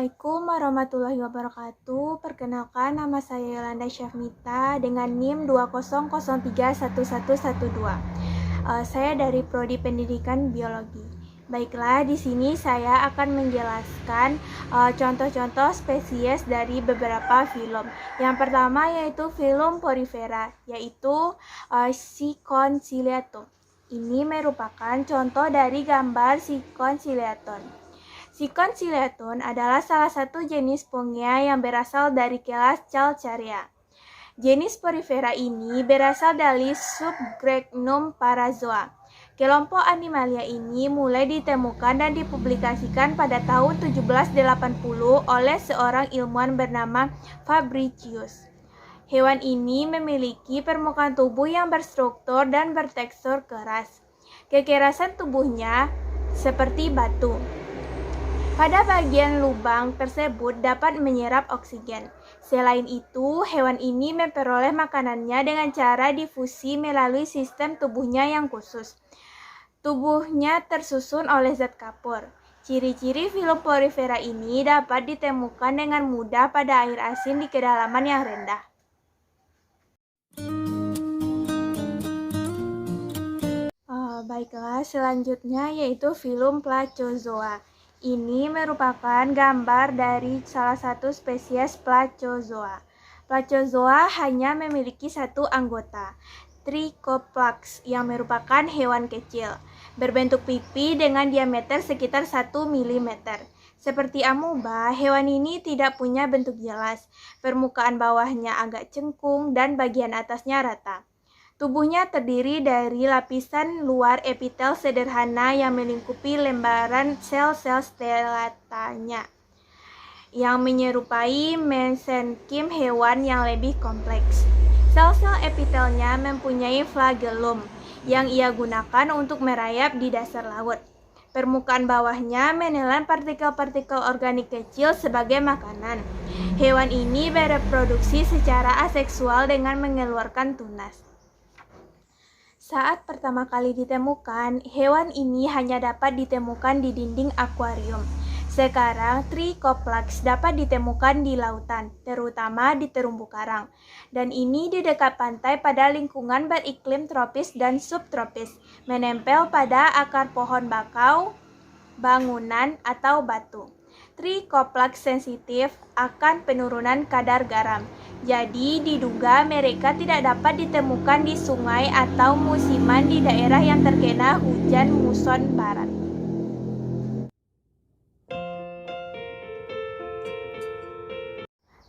Assalamualaikum warahmatullahi wabarakatuh. Perkenalkan, nama saya Yolanda Syafmita dengan NIM 200311112. Saya dari Prodi Pendidikan Biologi. Baiklah, di sini saya akan menjelaskan contoh-contoh spesies dari beberapa filum. Yang pertama yaitu filum Porifera, yaitu Siccon ciliatum. Ini merupakan contoh dari gambar Siccon ciliatum. Siccon ciliatum adalah salah satu jenis Pongea yang berasal dari kelas Calcarea. Jenis Porifera ini berasal dari subgenus Parazoa. Kelompok Animalia ini mulai ditemukan dan dipublikasikan pada tahun 1780 oleh seorang ilmuwan bernama Fabricius. Hewan ini memiliki permukaan tubuh yang berstruktur dan bertekstur keras. Kekerasan tubuhnya seperti batu. Pada bagian lubang tersebut dapat menyerap oksigen. Selain itu, hewan ini memperoleh makanannya dengan cara difusi melalui sistem tubuhnya yang khusus. Tubuhnya tersusun oleh zat kapur. Ciri-ciri filum Porifera ini dapat ditemukan dengan mudah pada air asin di kedalaman yang rendah. Baiklah, selanjutnya yaitu filum Placozoa. Ini merupakan gambar dari salah satu spesies Placozoa. Placozoa hanya memiliki satu anggota, Trichoplax, yang merupakan hewan kecil, berbentuk pipi dengan diameter sekitar 1 mm. Seperti amuba, hewan ini tidak punya bentuk jelas, permukaan bawahnya agak cengkung dan bagian atasnya rata. Tubuhnya terdiri dari lapisan luar epitel sederhana yang melingkupi lembaran sel-sel stelatanya, yang menyerupai mesenkim hewan yang lebih kompleks. Sel-sel epitelnya mempunyai flagellum yang ia gunakan untuk merayap di dasar laut. Permukaan bawahnya menelan partikel-partikel organik kecil sebagai makanan. Hewan ini bereproduksi secara aseksual dengan mengeluarkan tunas. Saat pertama kali ditemukan, hewan ini hanya dapat ditemukan di dinding akuarium. Sekarang, Trichoplax dapat ditemukan di lautan, terutama di terumbu karang. Dan ini di dekat pantai pada lingkungan beriklim tropis dan subtropis, menempel pada akar pohon bakau, bangunan, atau batu. Trichoplax sensitif akan penurunan kadar garam. Jadi diduga mereka tidak dapat ditemukan di sungai atau musiman di daerah yang terkena hujan muson barat.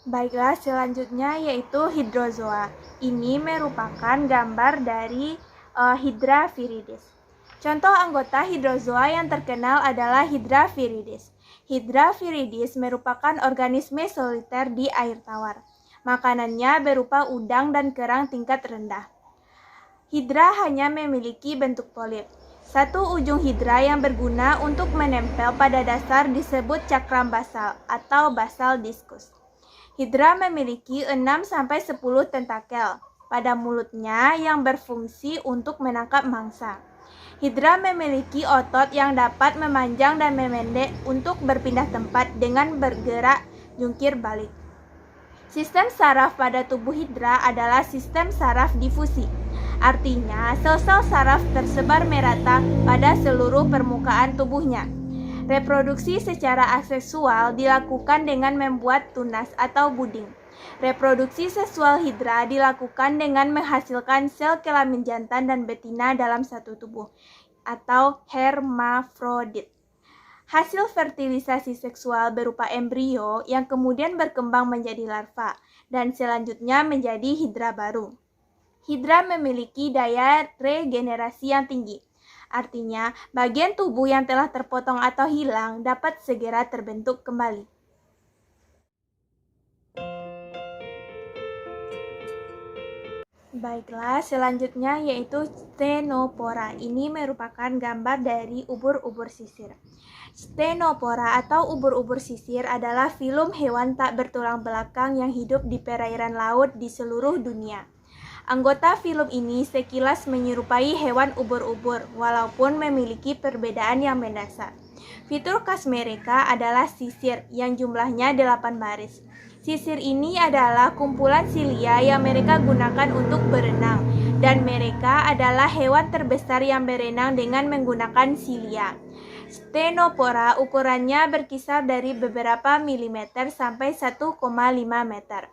Baiklah, selanjutnya yaitu Hydrozoa. Ini merupakan gambar dari Hydra viridis. Contoh anggota Hydrozoa yang terkenal adalah Hydra viridis. Hydra viridis merupakan organisme soliter di air tawar. Makanannya berupa udang dan kerang tingkat rendah. Hydra hanya memiliki bentuk polip. Satu ujung hydra yang berguna untuk menempel pada dasar disebut cakram basal atau basal diskus. Hydra memiliki 6-10 tentakel pada mulutnya yang berfungsi untuk menangkap mangsa. Hydra memiliki otot yang dapat memanjang dan memendek untuk berpindah tempat dengan bergerak jungkir balik. Sistem saraf pada tubuh Hydra adalah sistem saraf difusi. Artinya, sel-sel saraf tersebar merata pada seluruh permukaan tubuhnya. Reproduksi secara aseksual dilakukan dengan membuat tunas atau buding. Reproduksi seksual Hydra dilakukan dengan menghasilkan sel kelamin jantan dan betina dalam satu tubuh, atau hermafrodit. Hasil fertilisasi seksual berupa embrio yang kemudian berkembang menjadi larva dan selanjutnya menjadi hydra baru. Hydra memiliki daya regenerasi yang tinggi. Artinya, bagian tubuh yang telah terpotong atau hilang dapat segera terbentuk kembali. Baiklah, selanjutnya yaitu Ctenophora. Ini merupakan gambar dari ubur-ubur sisir. Ctenophora atau ubur-ubur sisir adalah filum hewan tak bertulang belakang yang hidup di perairan laut di seluruh dunia. Anggota film ini sekilas menyerupai hewan ubur-ubur, walaupun memiliki perbedaan yang mendasar. Fitur khas mereka adalah sisir yang jumlahnya 8 baris. Sisir ini adalah kumpulan silia yang mereka gunakan untuk berenang, dan mereka adalah hewan terbesar yang berenang dengan menggunakan silia. Ctenophora ukurannya berkisar dari beberapa milimeter sampai 1,5 meter.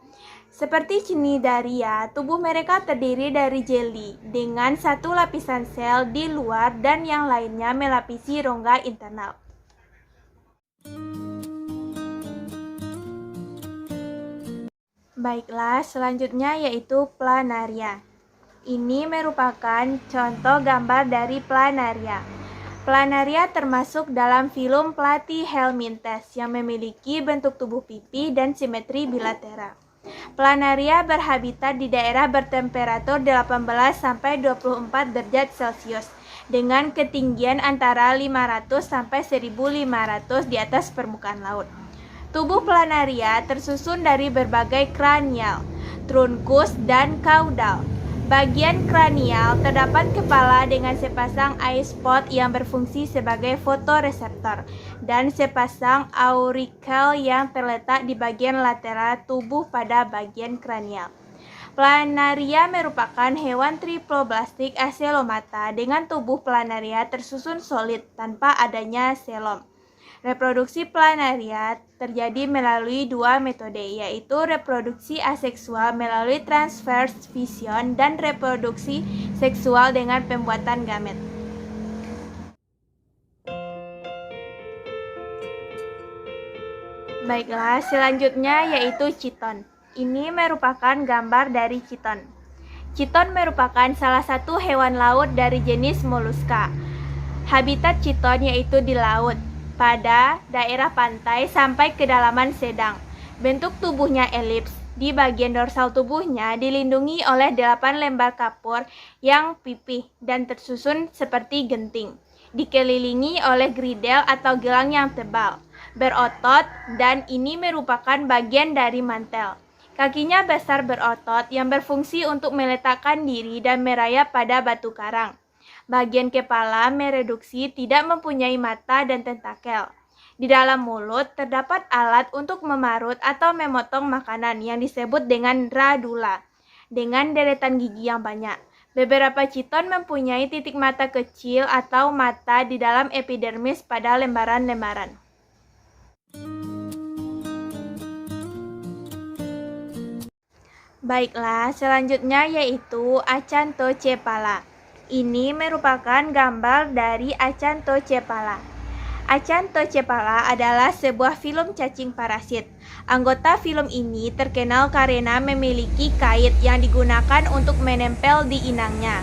Seperti cnidaria, tubuh mereka terdiri dari jeli dengan satu lapisan sel di luar dan yang lainnya melapisi rongga internal. Baiklah, selanjutnya yaitu planaria. Ini merupakan contoh gambar dari planaria. Planaria termasuk dalam filum Platyhelminthes yang memiliki bentuk tubuh pipi dan simetri bilateral. Planaria berhabitat di daerah bertemperatur 18-24 derajat Celcius dengan ketinggian antara 500 sampai 1.500 di atas permukaan laut. Tubuh planaria tersusun dari berbagai kranial, trunkus, dan kaudal. Bagian kranial terdapat kepala dengan sepasang eye spot yang berfungsi sebagai fotoreseptor dan sepasang auricle yang terletak di bagian lateral tubuh pada bagian kranial. Planaria merupakan hewan triploblastik acelomata dengan tubuh planaria tersusun solid tanpa adanya selom. Reproduksi planaria terjadi melalui dua metode, yaitu reproduksi aseksual melalui transverse fission dan reproduksi seksual dengan pembuatan gamet. Baiklah, selanjutnya yaitu chiton. Ini merupakan gambar dari chiton. Chiton merupakan salah satu hewan laut dari jenis moluska. Habitat chiton yaitu di laut, pada daerah pantai sampai kedalaman sedang. Bentuk tubuhnya elips. Di bagian dorsal tubuhnya dilindungi oleh 8 lembar kapur yang pipih dan tersusun seperti genting. Dikelilingi oleh gridel atau gelang yang tebal, berotot, dan ini merupakan bagian dari mantel. Kakinya besar berotot yang berfungsi untuk meletakkan diri dan merayap pada batu karang. Bagian kepala mereduksi, tidak mempunyai mata dan tentakel. Di dalam mulut terdapat alat untuk memarut atau memotong makanan yang disebut dengan radula, dengan deretan gigi yang banyak. Beberapa chiton mempunyai titik mata kecil atau mata di dalam epidermis pada lembaran-lembaran. Baiklah, selanjutnya yaitu Acanthocephala. Ini merupakan gambar dari Acanthocephala. Acanthocephala adalah sebuah filum cacing parasit. Anggota filum ini terkenal karena memiliki kait yang digunakan untuk menempel di inangnya.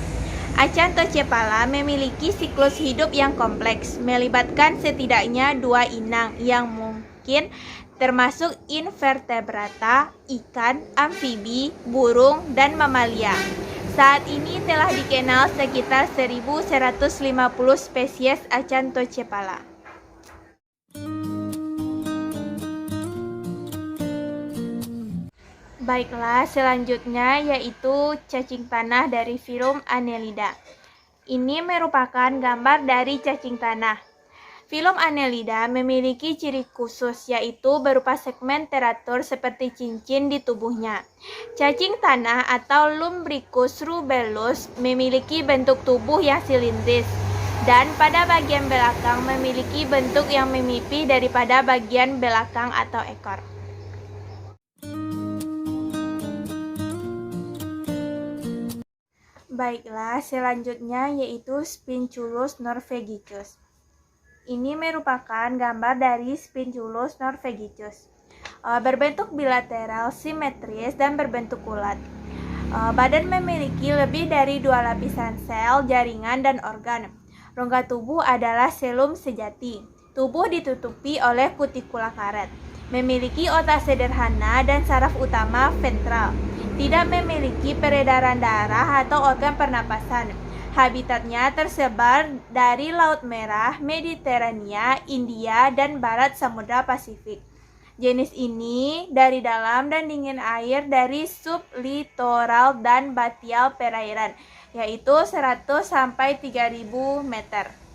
Acanthocephala memiliki siklus hidup yang kompleks, melibatkan setidaknya 2 inang yang mungkin termasuk invertebrata, ikan, amfibi, burung, dan mamalia. Saat ini telah dikenal sekitar 1.150 spesies Acanthocephala. Baiklah, selanjutnya yaitu cacing tanah dari filum Annelida. Ini merupakan gambar dari cacing tanah. Filum Annelida memiliki ciri khusus, yaitu berupa segmen teratur seperti cincin di tubuhnya. Cacing tanah atau Lumbricus rubellus memiliki bentuk tubuh yang silindris, dan pada bagian belakang memiliki bentuk yang memipih daripada bagian belakang atau ekor. Baiklah, selanjutnya yaitu Spinculus norvegicus. Ini merupakan gambar dari Spinculus norvegicus. Berbentuk bilateral, simetris, dan berbentuk ulat. Badan memiliki lebih dari 2 lapisan sel, jaringan, dan organ. Rongga tubuh adalah selum sejati. Tubuh ditutupi oleh kutikula karet. Memiliki otak sederhana dan saraf utama ventral. Tidak memiliki peredaran darah atau organ pernapasan. Habitatnya tersebar dari Laut Merah, Mediterania, India, dan Barat Samudra Pasifik. Jenis ini dari dalam dan dingin air dari sublitoral dan batial perairan, yaitu 100 sampai 3000 meter.